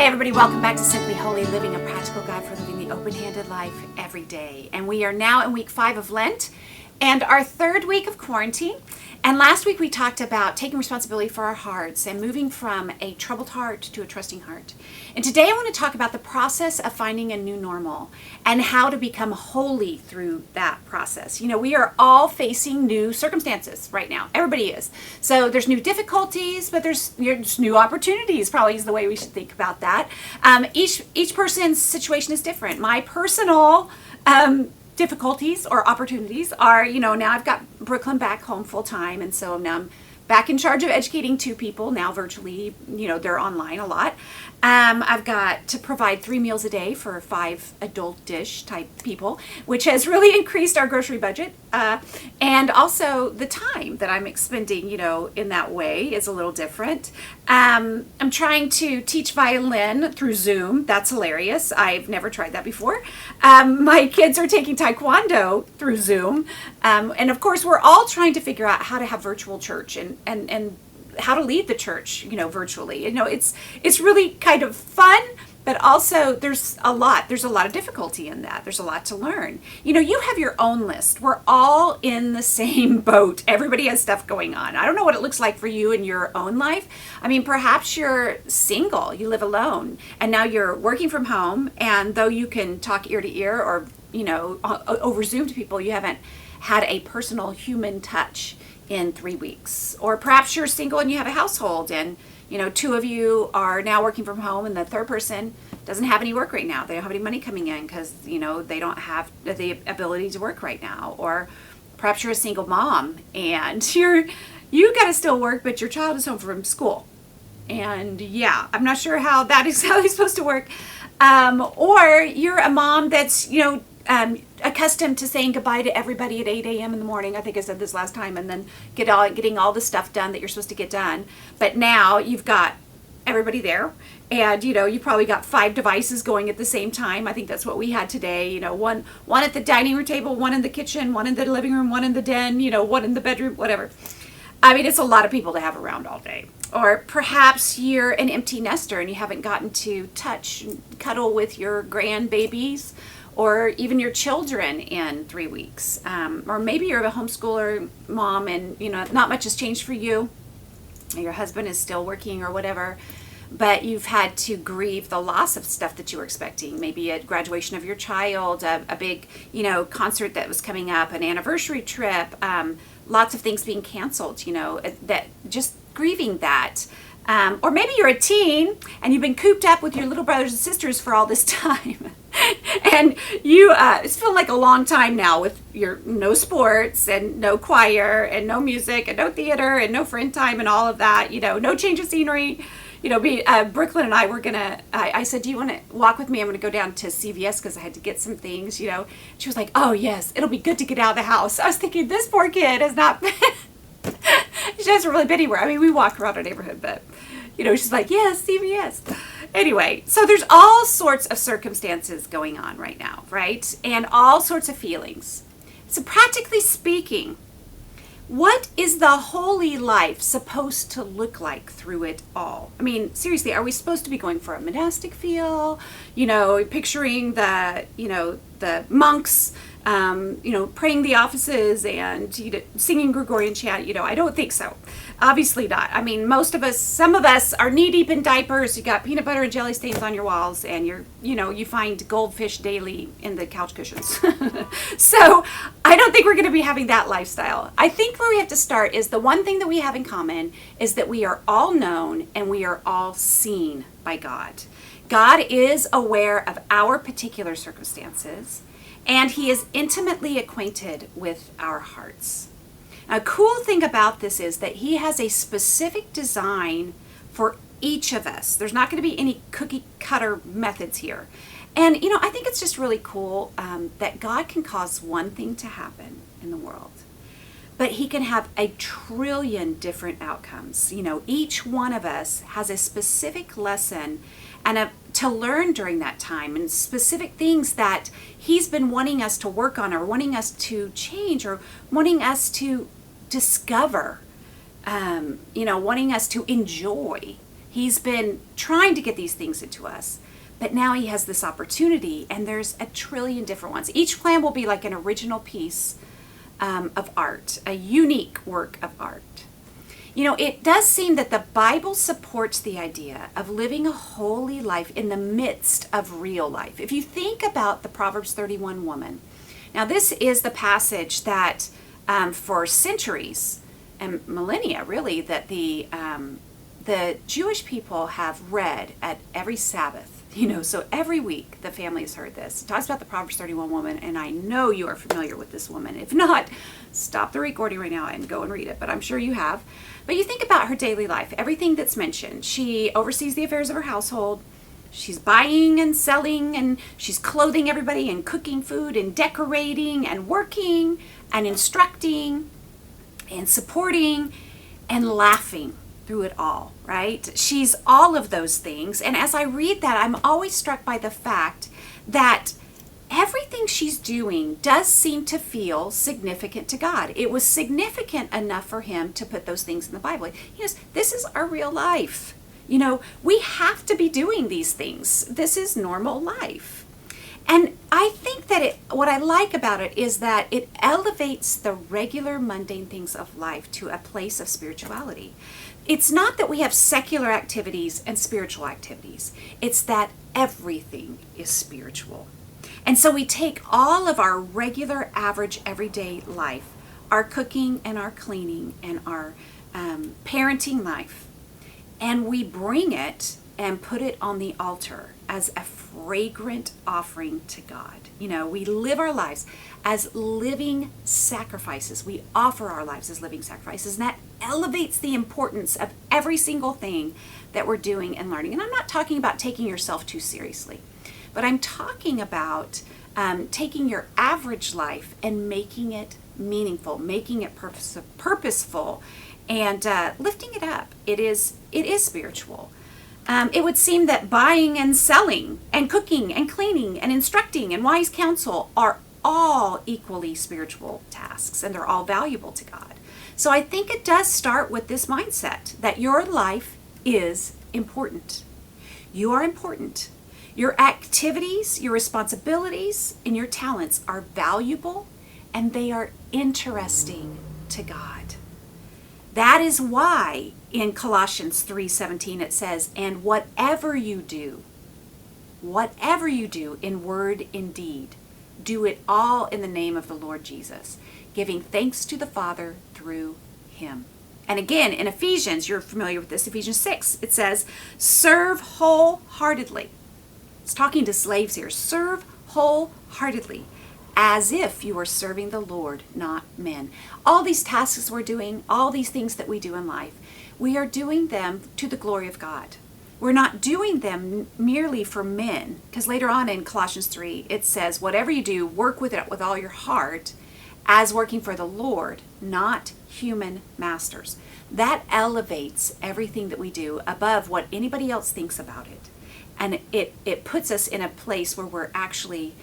everybody, welcome back to Simply Holy, living a practical guide for living the open-handed life every day. And we are now in week 5 of Lent and our 3rd week of quarantine. And last week we talked about taking responsibility for our hearts and moving from a troubled heart to a trusting heart. And today I want to talk about the process of finding a new normal and how to become holy through that process. You know, we are all facing new circumstances right now. Everybody is. So there's new difficulties, but there's new opportunities, probably is the way we should think about that. Each person's situation is different. My personal difficulties or opportunities are, now I've got Brooklyn back home full time, and so now I'm back in charge of educating 2 people now virtually. They're online a lot. I've got to provide 3 meals a day for 5 adult dish type people, which has really increased our grocery budget. And also the time that I'm expending, in that way is a little different. I'm trying to teach violin through Zoom. That's hilarious. I've never tried that before. My kids are taking Taekwondo through Zoom. And of course, we're all trying to figure out how to have virtual church and how to lead the church, virtually. It's really kind of fun, but also there's a lot of difficulty in that. There's a lot to learn. You have your own list. We're all in the same boat. Everybody has stuff going on. I don't know what it looks like for you in your own life. I mean, perhaps you're single, you live alone, and now you're working from home, and though you can talk ear to ear or, over Zoom to people, you haven't had a personal human touch in 3 weeks. Or perhaps you're single and you have a household and 2 of you are now working from home and the third person doesn't have any work right now. They don't have any money coming in because they don't have the ability to work right now. Or perhaps you're a single mom and you got to still work, but your child is home from school. And I'm not sure how that is supposed to work. Or you're a mom that's accustomed to saying goodbye to everybody at 8 a.m. in the morning. I think I said this last time, and then getting all the stuff done that you're supposed to get done. But now you've got everybody there, and you probably got 5 devices going at the same time. I think that's what we had today. One at the dining room table, one in the kitchen, one in the living room, one in the den, one in the bedroom, whatever. I mean, it's a lot of people to have around all day. Or perhaps you're an empty nester and you haven't gotten to touch and cuddle with your grandbabies or even your children in 3 weeks. Or maybe you're a homeschooler mom and, not much has changed for you. Your husband is still working or whatever, but you've had to grieve the loss of stuff that you were expecting. Maybe a graduation of your child, a big, concert that was coming up, an anniversary trip, lots of things being canceled, that just grieving that. Or maybe you're a teen and you've been cooped up with your little brothers and sisters for all this time. And it's feeling like a long time now with your no sports and no choir and no music and no theater and no friend time and all of that, no change of scenery. Brooklyn and I were I said, do you want to walk with me? I'm going to go down to CVS because I had to get some things, She was like, oh yes, it'll be good to get out of the house. I was thinking, this poor kid has not been, she hasn't really been anywhere. I mean, we walk around our neighborhood, but, she's like, yes, CVS. Anyway, so there's all sorts of circumstances going on right now, right? And all sorts of feelings. So practically speaking, what is the holy life supposed to look like through it all? I mean, seriously, are we supposed to be going for a monastic feel? Picturing the monks, praying the offices and singing Gregorian chant. I don't think so. Obviously not. I mean, some of us are knee deep in diapers. You got peanut butter and jelly stains on your walls, and you find goldfish daily in the couch cushions. So I don't think we're going to be having that lifestyle. I think where we have to start is the one thing that we have in common is that we are all known and we are all seen by God. God is aware of our particular circumstances, and he is intimately acquainted with our hearts. A cool thing about this is that he has a specific design for each of us. There's not going to be any cookie cutter methods here. And, I think it's just really cool that God can cause one thing to happen in the world, but he can have a trillion different outcomes. Each one of us has a specific lesson and to learn during that time, and specific things that he's been wanting us to work on or wanting us to change or wanting us to discover, wanting us to enjoy He's been trying to get these things into us, but now he has this opportunity, and there's a trillion different ones. Each plan will be like an original piece of art, a unique work of art. You know, it does seem that the Bible supports the idea of living a holy life in the midst of real life. If you think about the Proverbs 31 woman, now this is the passage that for centuries and millennia, really, that the Jewish people have read at every Sabbath. You know, so every week the family has heard this. It talks about the Proverbs 31 woman, and I know you are familiar with this woman. If not, stop the recording right now and go and read it, but I'm sure you have. But you think about her daily life, everything that's mentioned. She oversees the affairs of her household. She's buying and selling, and she's clothing everybody and cooking food and decorating and working and instructing and supporting and laughing through it all, right? She's all of those things. And as I read that, I'm always struck by the fact that everything she's doing does seem to feel significant to God. It was significant enough for him to put those things in the Bible. He goes, this is our real life. You know, we have to be doing these things. This is normal life. And I think that what I like about it is that it elevates the regular mundane things of life to a place of spirituality. It's not that we have secular activities and spiritual activities. It's that everything is spiritual. And so we take all of our regular, average, everyday life, our cooking and our cleaning and our parenting life, and we bring it and put it on the altar as a fragrant offering to God. You know, we live our lives as living sacrifices. We offer our lives as living sacrifices, and that elevates the importance of every single thing that we're doing and learning. And I'm not talking about taking yourself too seriously, but I'm talking about taking your average life and making it meaningful, making it purposeful, and lifting it up. It is spiritual. It would seem that buying and selling and cooking and cleaning and instructing and wise counsel are all equally spiritual tasks, and they're all valuable to God. So I think it does start with this mindset that your life is important. You are important. Your activities, your responsibilities, and your talents are valuable, and they are interesting to God. That is why in Colossians 3:17 it says, and whatever you do in word and deed, do it all in the name of the Lord Jesus, giving thanks to the Father through him. And again, in Ephesians, you're familiar with this, Ephesians 6, it says, serve wholeheartedly. It's talking to slaves here. Serve wholeheartedly, as if you are serving the Lord, not men. All these tasks we're doing, all these things that we do in life, we are doing them to the glory of God. We're not doing them merely for men, because later on in Colossians 3, it says, whatever you do, work with it with all your heart, as working for the Lord, not human masters. That elevates everything that we do above what anybody else thinks about it. And it puts us in a place where we're actually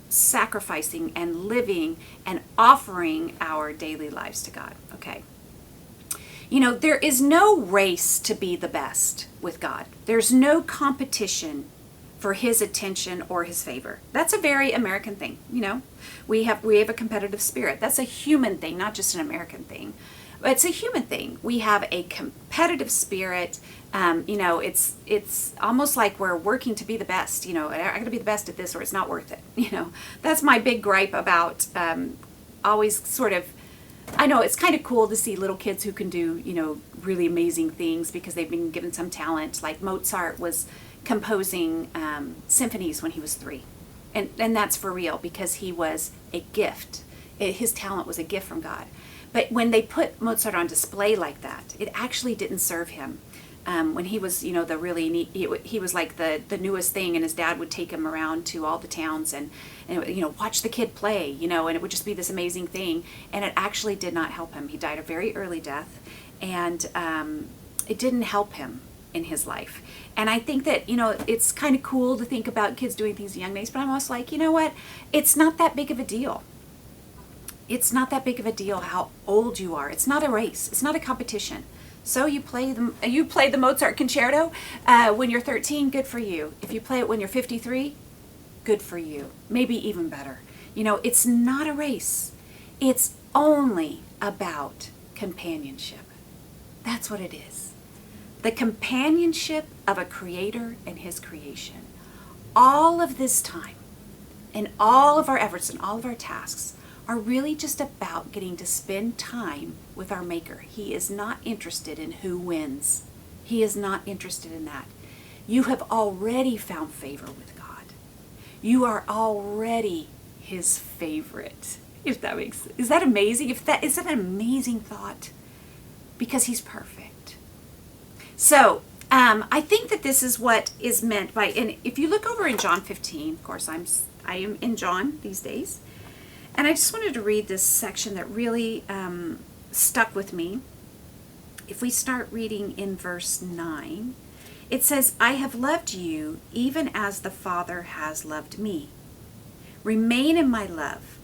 sacrificing and living and offering our daily lives to God. Okay. You know, there is no race to be the best with God. There's no competition for his attention or his favor. That's a very American thing, you know. We have a competitive spirit. That's a human thing, not just an American thing. It's a human thing. We have a competitive spirit. You know, it's almost like we're working to be the best. You know, I got to be the best at this, or it's not worth it. You know, that's my big gripe about always sort of. I know it's kind of cool to see little kids who can do, you know, really amazing things because they've been given some talent. Like Mozart was composing symphonies when he was 3, and that's for real because he was a gift. His talent was a gift from God. But when they put Mozart on display like that, it actually didn't serve him. When he was, you know, the really neat, he was like the newest thing, and his dad would take him around to all the towns and you know, watch the kid play, you know, and it would just be this amazing thing. And it actually did not help him. He died a very early death, and it didn't help him in his life. And I think that, you know, it's kind of cool to think about kids doing things at young age, but I'm also like, you know what? It's not that big of a deal. It's not that big of a deal how old you are. It's not a race. It's not a competition. So you play the Mozart concerto when you're 13, good for you. If you play it when you're 53, good for you. Maybe even better. It's not a race. It's only about companionship. That's what it is. The companionship of a creator and his creation. All of this time and all of our efforts and all of our tasks are really just about getting to spend time with our Maker. He is not interested in who wins. He is not interested in that. You have already found favor with God. You are already his favorite. Is that amazing? Is that an amazing thought? Because he's perfect. So I think that this is what is meant by, and if you look over in John 15, of course I am in John these days, and I just wanted to read this section that really stuck with me. If we start reading in verse 9, it says, I have loved you even as the Father has loved me. Remain in my love.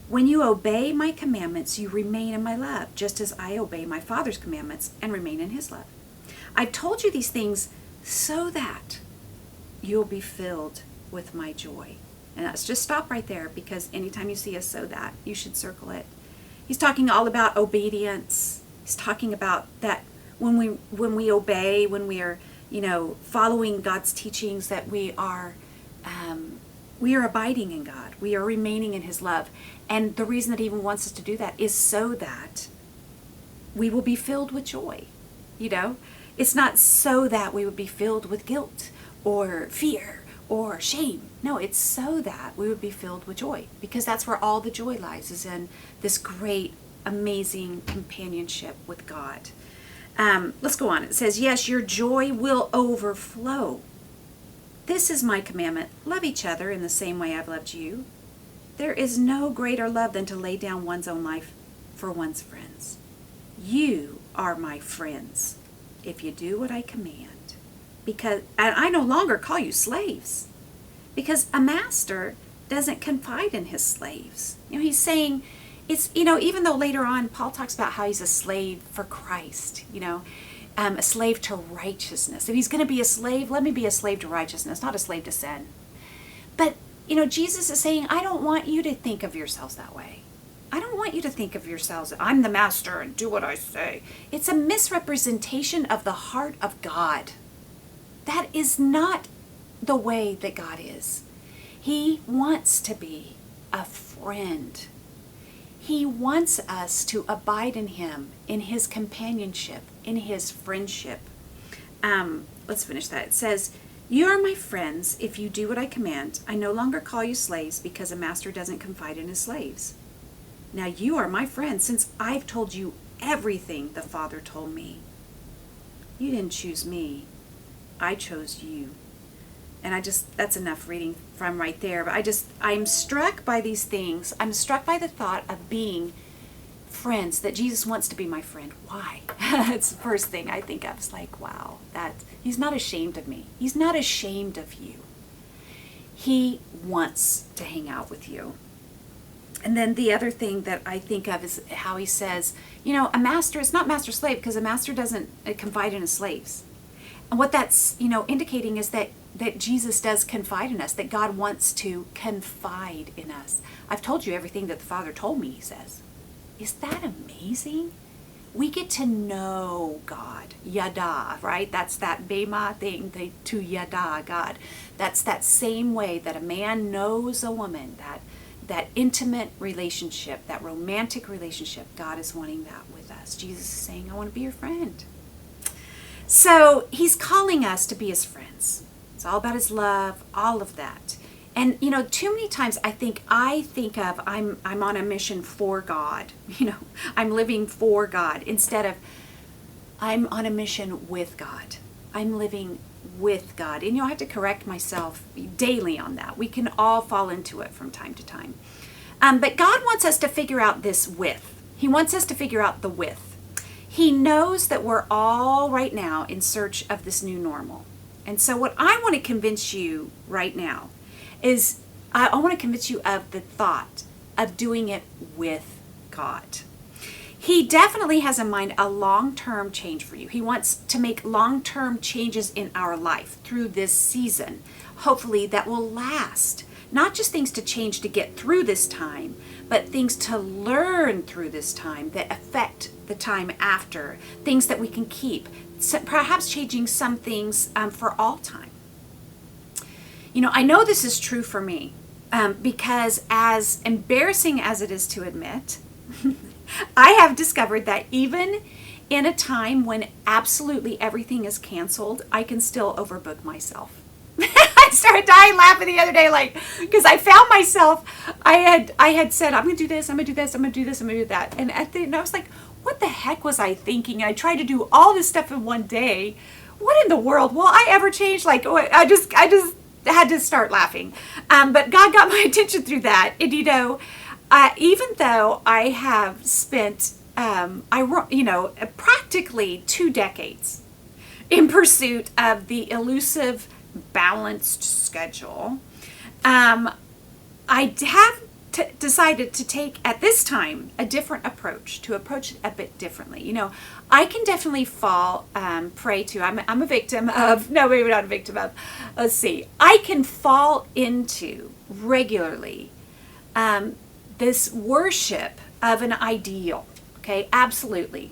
When you obey my commandments, you remain in my love, just as I obey my Father's commandments and remain in his love. I've told you these things so that you'll be filled with my joy. And let's just stop right there, because anytime you see a so that, you should circle it. He's talking all about obedience. He's talking about that when we obey, when we are, following God's teachings, that we are abiding in God. We are remaining in his love. And the reason that he even wants us to do that is so that we will be filled with joy. It's not so that we would be filled with guilt or fear or shame. No, it's so that we would be filled with joy, because that's where all the joy lies, is in this great, amazing companionship with God. Let's go on. It says, yes, your joy will overflow. This is my commandment. Love each other in the same way I've loved you. There is no greater love than to lay down one's own life for one's friends. You are my friends if you do what I command. Because I no longer call you slaves, because a master doesn't confide in his slaves. He's saying, it's, even though later on Paul talks about how he's a slave for Christ, a slave to righteousness. If he's going to be a slave, let me be a slave to righteousness, not a slave to sin. But, Jesus is saying, I don't want you to think of yourselves that way. I don't want you to think of yourselves, I'm the master and do what I say. It's a misrepresentation of the heart of God. That is not the way that God is. He wants to be a friend. He wants us to abide in him, in his companionship, in his friendship. Let's finish that. It says, you are my friends if you do what I command. I no longer call you slaves, because a master doesn't confide in his slaves. Now you are my friends since I've told you everything the Father told me. You didn't choose me. I chose you. And that's enough reading from right there. But I'm struck by these things. I'm struck by the thought of being friends, that Jesus wants to be my friend. Why? That's the first thing I think of. It's like, wow, that he's not ashamed of me. He's not ashamed of you. He wants to hang out with you. And then the other thing that I think of is how he says, a master is not master-slave, because a master doesn't confide in his slaves. And what that's, indicating is that Jesus does confide in us, that God wants to confide in us. I've told you everything that the Father told me, he says. Is that amazing? We get to know God. Yada, right? That's that bema thing, to yada, God. That's that same way that a man knows a woman, that intimate relationship, that romantic relationship. God is wanting that with us. Jesus is saying, I want to be your friend. So he's calling us to be his friends. It's all about his love, all of that. And, too many times I think of I'm on a mission for God. I'm living for God, instead of I'm on a mission with God. I'm living with God. And I have to correct myself daily on that. We can all fall into it from time to time. But God wants us to figure out this with. He wants us to figure out the with. He knows that we're all right now in search of this new normal. And so what I want to convince you right now is I want to convince you of the thought of doing it with God. He definitely has in mind a long-term change for you. He wants to make long-term changes in our life through this season, hopefully that will last. Not just things to change to get through this time, but things to learn through this time that affect the time after, things that we can keep, perhaps changing some things for all time. You know, I know this is true for me because as embarrassing as it is to admit, I have discovered that even in a time when absolutely everything is canceled, I can still overbook myself. I started dying laughing the other day, like, because I found myself, I had said, I'm going to do this, I'm going to do this, I'm going to do this, I'm going to do that. And at the end, I was like, what the heck was I thinking? I tried to do all this stuff in one day. What in the world? Will I ever change? Like, I just had to start laughing. But God got my attention through that. And, you know, even though I have spent, practically 2 decades in pursuit of the elusive balanced schedule, I have decided to take at this time a different approach, to approach it a bit differently. You know, I can definitely fall prey to, I'm a victim of, no, maybe not a victim of, let's see, I can fall into regularly this worship of an ideal. Okay, absolutely.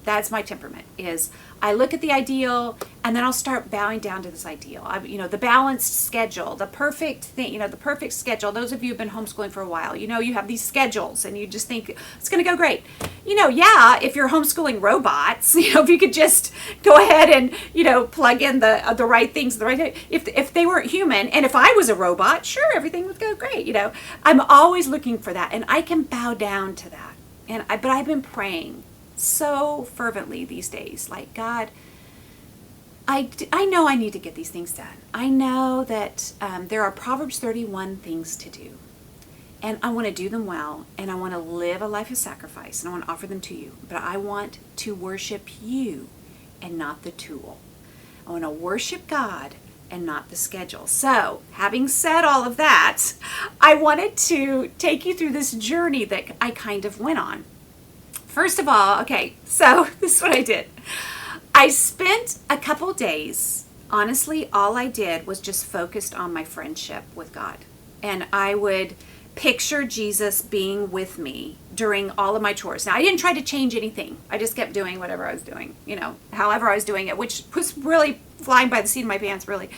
That's my temperament, is I look at the ideal and then I'll start bowing down to this ideal. The balanced schedule, the perfect thing, the perfect schedule. Those of you who've been homeschooling for a while, you have these schedules and you just think it's going to go great. Yeah, if you're homeschooling robots, if you could just go ahead and, plug in the right things, the right, if they weren't human and if I was a robot, sure, everything would go great. I'm always looking for that and I can bow down to that. But I've been praying so fervently these days, like, God, I know I need to get these things done. I know that there are Proverbs 31 things to do, and I want to do them well, and I want to live a life of sacrifice, and I want to offer them to you, but I want to worship you and not the tool. I want to worship God and not the schedule. So, having said all of that, I wanted to take you through this journey that I kind of went on. First of all, okay, so this is what I did. I spent a couple days, honestly, all I did was just focused on my friendship with God. And I would picture Jesus being with me during all of my chores. Now, I didn't try to change anything. I just kept doing whatever I was doing, however I was doing it, which was really flying by the seat of my pants, really.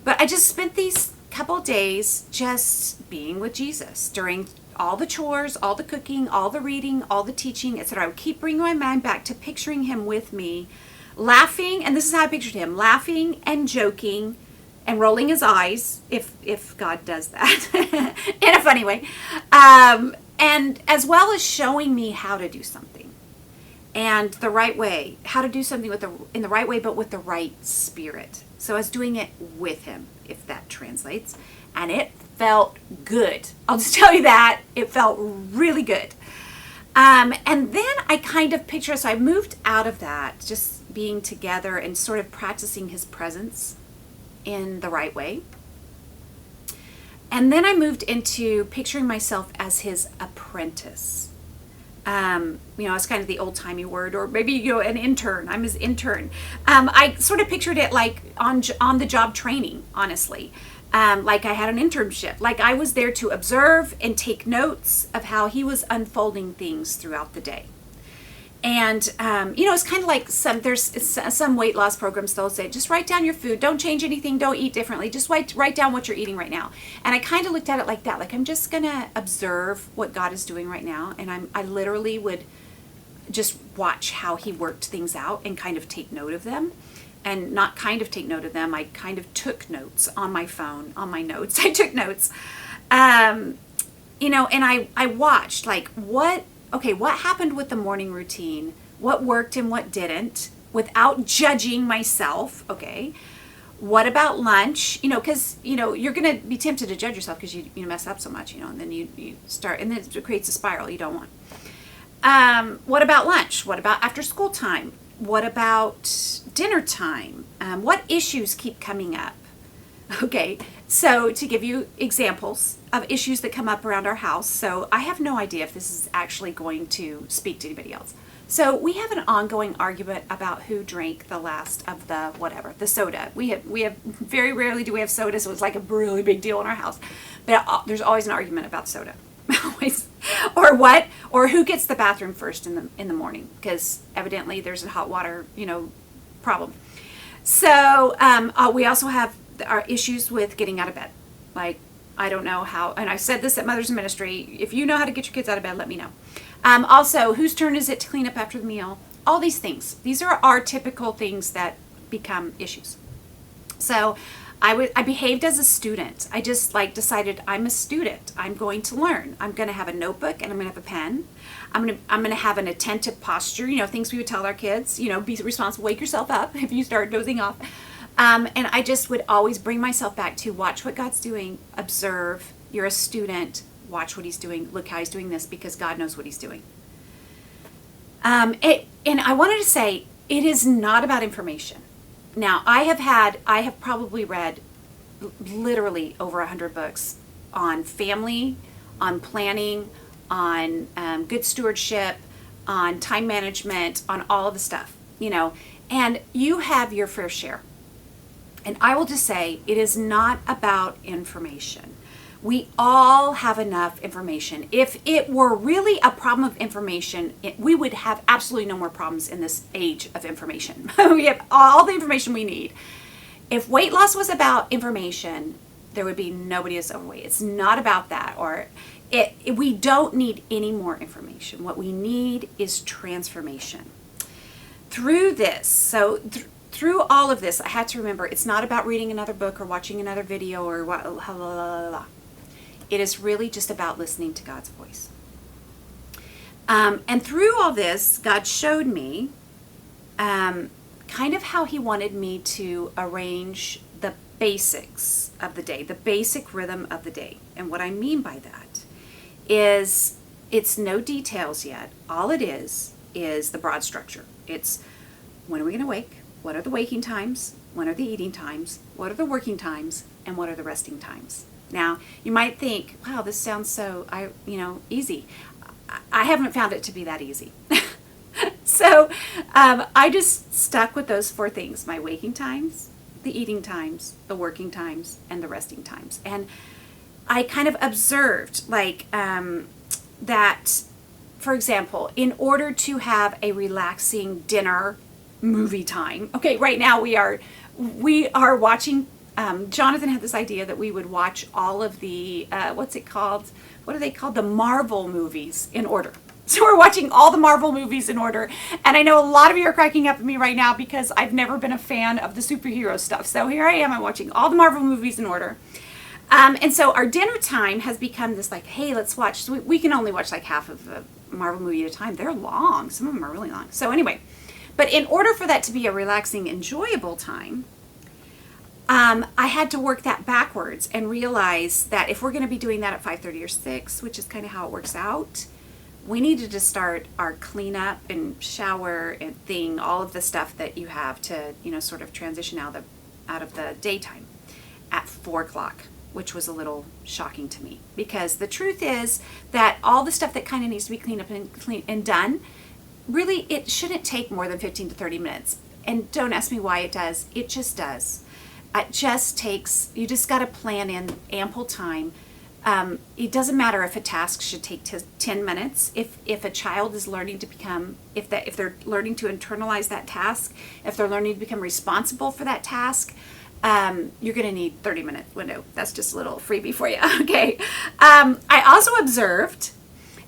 But I just spent these couple days just being with Jesus during all the chores, all the cooking, all the reading, all the teaching, etc. I would keep bringing my mind back to picturing him with me, laughing, and this is how I pictured him, laughing and joking and rolling his eyes, if God does that, in a funny way, and as well as showing me how to do something, and the right way, how to do something in the right way, but with the right spirit. So I was doing it with him, if that translates, and it felt good. I'll just tell you that. It felt really good. And then I kind of picture, so I moved out of that, just being together and sort of practicing his presence in the right way. And then I moved into picturing myself as his apprentice. It's kind of the old-timey word, or maybe, an intern. I'm his intern. I sort of pictured it like on the job training, honestly. Like I had an internship, like I was there to observe and take notes of how he was unfolding things throughout the day. And, it's kind of like there's some weight loss programs, they'll say, just write down your food. Don't change anything. Don't eat differently. Just write down what you're eating right now. And I kind of looked at it like that. Like, I'm just going to observe what God is doing right now. And I literally would just watch how he worked things out and kind of take note of them. And not kind of take note of them. I kind of took notes on my phone, on my notes. I took notes. And I watched, like, what happened with the morning routine? What worked and what didn't, without judging myself, okay? What about lunch? Because, you're going to be tempted to judge yourself because you mess up so much, and then you start, and then it creates a spiral you don't want. What about lunch? What about after school time? What about dinner time? What issues keep coming up? Okay, so to give you examples of issues that come up around our house, so I have no idea if this is actually going to speak to anybody else. So we have an ongoing argument about who drank the last of the whatever, the soda. We have very rarely do we have soda, so it's like a really big deal in our house. But there's always an argument about soda. Always. Or who gets the bathroom first in the morning, because evidently there's a hot water, problem. So we also have our issues with getting out of bed. Like, I don't know how, and I said this at Mother's Ministry, if you know how to get your kids out of bed, let me know. Also, whose turn is it to clean up after the meal? All these things. These are our typical things that become issues. So I behaved as a student. I just decided I'm a student. I'm going to learn. I'm going to have a notebook and I'm going to have a pen. I'm going to have an attentive posture, things we would tell our kids, be responsible, wake yourself up if you start dozing off. And I just would always bring myself back to watch what God's doing, observe, you're a student, watch what he's doing, look how he's doing this, because God knows what he's doing. And I wanted to say, it is not about information. Now, I have probably read literally over 100 books on family, on planning, on good stewardship, on time management, on all of the stuff, and you have your fair share. And I will just say, it is not about information. We all have enough information. If it were really a problem of information, we would have absolutely no more problems in this age of information. We have all the information we need. If weight loss was about information, there would be nobody that's overweight. It's not about that. We don't need any more information. What we need is transformation. Through this, through all of this, I had to remember, it's not about reading another book or watching another video or what. It is really just about listening to God's voice. And through all this, God showed me kind of how he wanted me to arrange the basics of the day, the basic rhythm of the day. And what I mean by that is it's no details yet. All it is the broad structure. It's when are we going to wake? What are the waking times? When are the eating times? What are the working times? And what are the resting times? Now, you might think, wow, this sounds so, easy. I haven't found it to be that easy. So I just stuck with those 4 things: my waking times, the eating times, the working times, and the resting times. And I kind of observed that, for example, in order to have a relaxing dinner movie time. Okay, right now we are watching. Jonathan had this idea that we would watch all of the what's it called? What are they called? The Marvel movies in order. So we're watching all the Marvel movies in order. And I know a lot of you are cracking up at me right now because I've never been a fan of the superhero stuff. So here I am. I'm watching all the Marvel movies in order. And so our dinner time has become this hey, let's watch. So we can only watch half of a Marvel movie at a time. They're long. Some of them are really long. So anyway. But in order for that to be a relaxing, enjoyable time, I had to work that backwards and realize that if we're going to be doing that at 5:30 or 6, which is kind of how it works out, we needed to start our cleanup and shower and all of the stuff that you have to, sort of transition out of the daytime at 4 o'clock, which was a little shocking to me, because the truth is that all the stuff that kind of needs to be cleaned up and done, really, it shouldn't take more than 15 to 30 minutes. And don't ask me why it does. It just does. It just takes, you just got to plan in ample time. It doesn't matter if a task should take 10 minutes. If a child is learning to become, if they're learning to internalize that task, if they're learning to become responsible for that task, you're going to need 30-minute window. That's just a little freebie for you. Okay. I also observed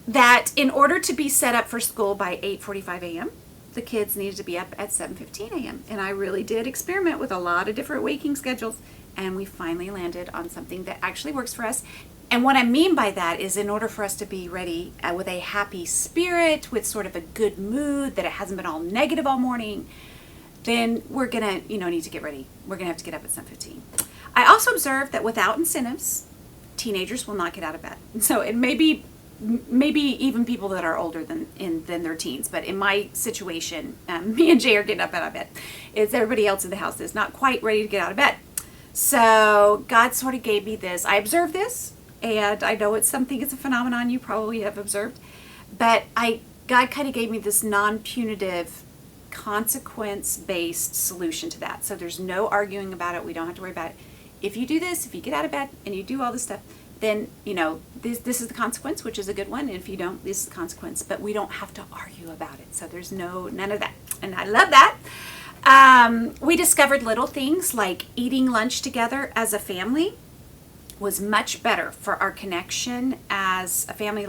that in order to be set up for school by 8:45 a.m., the kids needed to be up at 7:15 a.m. And I really did experiment with a lot of different waking schedules, and we finally landed on something that actually works for us. And what I mean by that is, in order for us to be ready with a happy spirit, with sort of a good mood, that it hasn't been all negative all morning, then we're going to, need to get ready. We're going to have to get up at 7:15. I also observed that without incentives, teenagers will not get out of bed. So it may be maybe even people that are older than their teens, but in my situation, me and Jay are getting up out of bed. It's everybody else in the house is not quite ready to get out of bed. So God sort of gave me this. I observed this, and I know it's something, it's a phenomenon you probably have observed, but God kind of gave me this non-punitive, consequence-based solution to that. So there's no arguing about it. We don't have to worry about it. If you do this, if you get out of bed and you do all this stuff, then, this is the consequence, which is a good one. And if you don't, this is the consequence. But we don't have to argue about it. So there's none of that. And I love that. We discovered little things like eating lunch together as a family was much better for our connection as a family.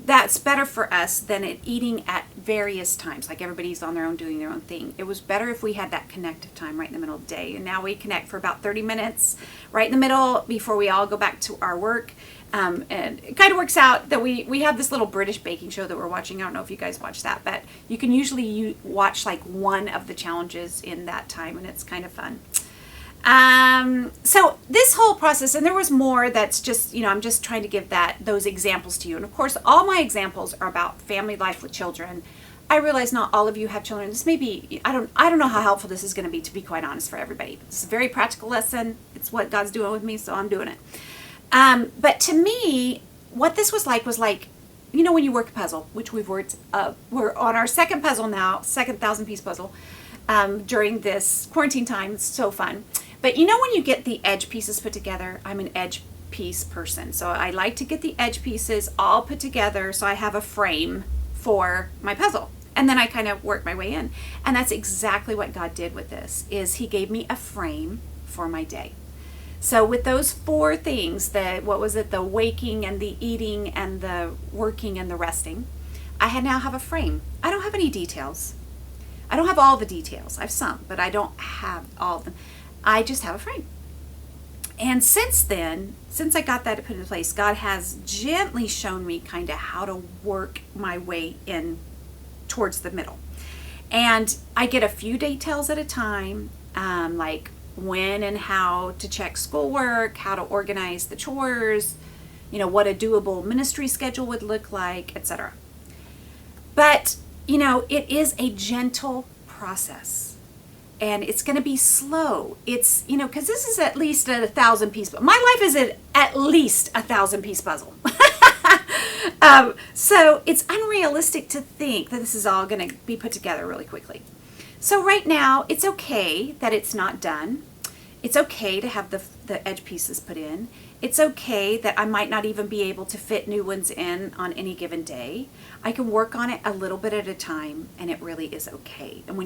That's better for us than eating at various times, like everybody's on their own doing their own thing. It was better if we had that connective time right in the middle of the day. And now we connect for about 30 minutes right in the middle before we all go back to our work. And it kind of works out that we have this little British baking show that we're watching. I don't know if you guys watch that, but you can usually watch like one of the challenges in that time, and it's kind of fun. So this whole process, and there was more that's just, I'm just trying to give those examples to you. And of course, all my examples are about family life with children. I realize not all of you have children. This may be, I don't know how helpful this is going to be quite honest, for everybody. It's a very practical lesson. It's what God's doing with me, so I'm doing it. But to me, what this was like, when you work a puzzle, which we're on our second puzzle now, second 1,000-piece puzzle, during this quarantine time. It's so fun. But when you get the edge pieces put together, I'm an edge piece person. So I like to get the edge pieces all put together so I have a frame for my puzzle. And then I kind of work my way in. And that's exactly what God did with this, is he gave me a frame for my day. So with those 4 things, the waking and the eating and the working and the resting, I now have a frame. I don't have any details. I don't have all the details. I have some, but I don't have all of them. I just have a frame. And since I got that put in place, God has gently shown me kind of how to work my way in towards the middle. And I get a few details at a time, like when and how to check schoolwork, how to organize the chores, what a doable ministry schedule would look like, etc. But, it is a gentle process. And it's going to be slow. It's, because this is at least a 1,000-piece, my life is at least a 1,000-piece puzzle. So it's unrealistic to think that this is all going to be put together really quickly. So right now, it's okay that it's not done. It's okay to have the edge pieces put in. It's okay that I might not even be able to fit new ones in on any given day. I can work on it a little bit at a time, and it really is okay. And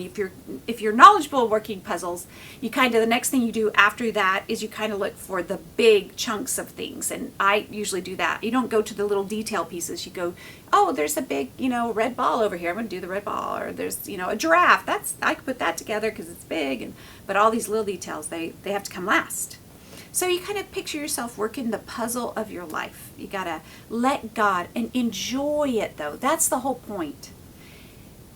if you're knowledgeable working puzzles, the next thing you do after that is you kind of look for the big chunks of things. And I usually do that. You don't go to the little detail pieces. You go, oh, there's a big, red ball over here. I'm going to do the red ball. Or there's, a giraffe. I could put that together because it's big. But all these little details, they have to come last. So you kind of picture yourself working the puzzle of your life. You got to let God and enjoy it, though. That's the whole point.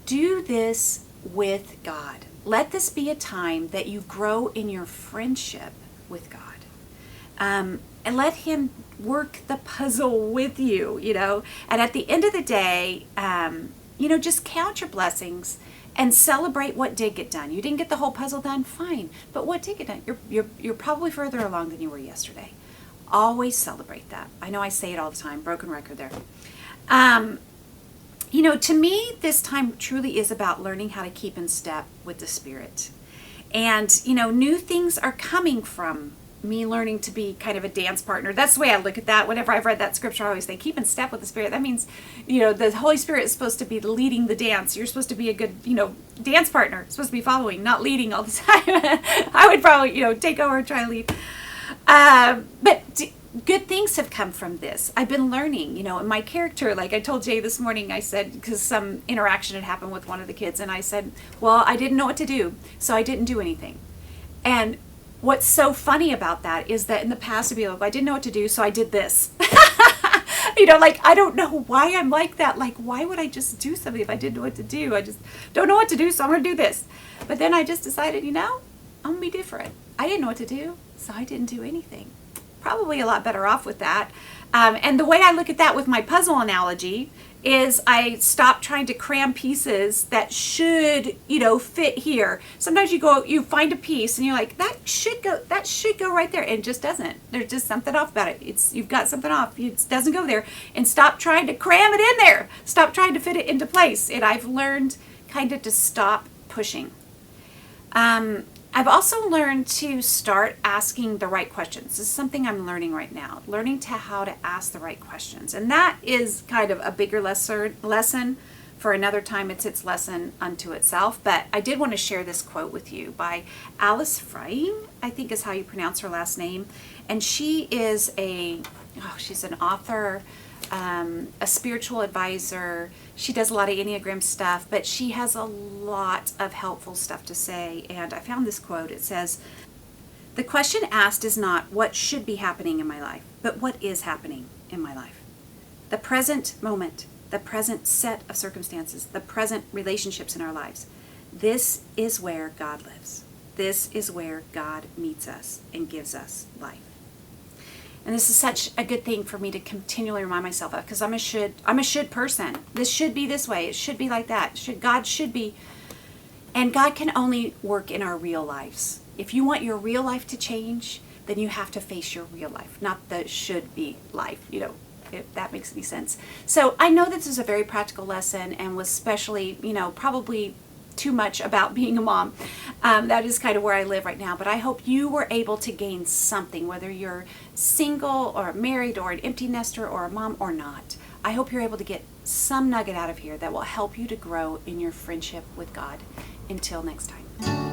Do this with God. Let this be a time that you grow in your friendship with God. And let him work the puzzle with you, And at the end of the day, just count your blessings and celebrate what did get done. You didn't get the whole puzzle done, fine. But what did get done? You're probably further along than you were yesterday. Always celebrate that. I know I say it all the time, broken record there. To me, this time truly is about learning how to keep in step with the Spirit. And, new things are coming from me learning to be kind of a dance partner. That's the way I look at that. Whenever I've read that scripture, I always think, keep in step with the Spirit. That means, the Holy Spirit is supposed to be leading the dance. You're supposed to be a good, dance partner. You're supposed to be following, not leading all the time. I would probably, take over and try to lead. But good things have come from this. I've been learning, in my character, like I told Jay this morning, I said, because some interaction had happened with one of the kids, and I said, well, I didn't know what to do, so I didn't do anything. And what's so funny about that is that in the past, I'd be like, I didn't know what to do, so I did this. I don't know why I'm like that. Like, why would I just do something if I didn't know what to do? I just don't know what to do, so I'm going to do this. But then I just decided, I'm going to be different. I didn't know what to do, so I didn't do anything. Probably a lot better off with that. And the way I look at that with my puzzle analogy is I stop trying to cram pieces that should, fit here. Sometimes you find a piece and you're like, that should go right there, and it just doesn't. There's just something off about it. You've got something off. It doesn't go there. And stop trying to cram it in there. Stop trying to fit it into place. And I've learned kind of to stop pushing. I've also learned to start asking the right questions. This is something I'm learning right now, learning how to ask the right questions. And that is kind of a bigger lesson for another time. It's its lesson unto itself. But I did want to share this quote with you by Alice Frying, I think is how you pronounce her last name. And she is she's an author, a spiritual advisor. She does a lot of Enneagram stuff, but she has a lot of helpful stuff to say. And I found this quote. It says, "The question asked is not what should be happening in my life, but what is happening in my life. The present moment, the present set of circumstances, the present relationships in our lives. This is where God lives. This is where God meets us and gives us life." And this is such a good thing for me to continually remind myself of, because I'm a should person. This should be this way. It should be like that. God should be. And God can only work in our real lives. If you want your real life to change, then you have to face your real life, not the should be life, if that makes any sense. So I know this is a very practical lesson and was especially, probably too much about being a mom. That is kind of where I live right now. But I hope you were able to gain something, whether you're single or married or an empty nester or a mom or not. I hope you're able to get some nugget out of here that will help you to grow in your friendship with God. Until next time.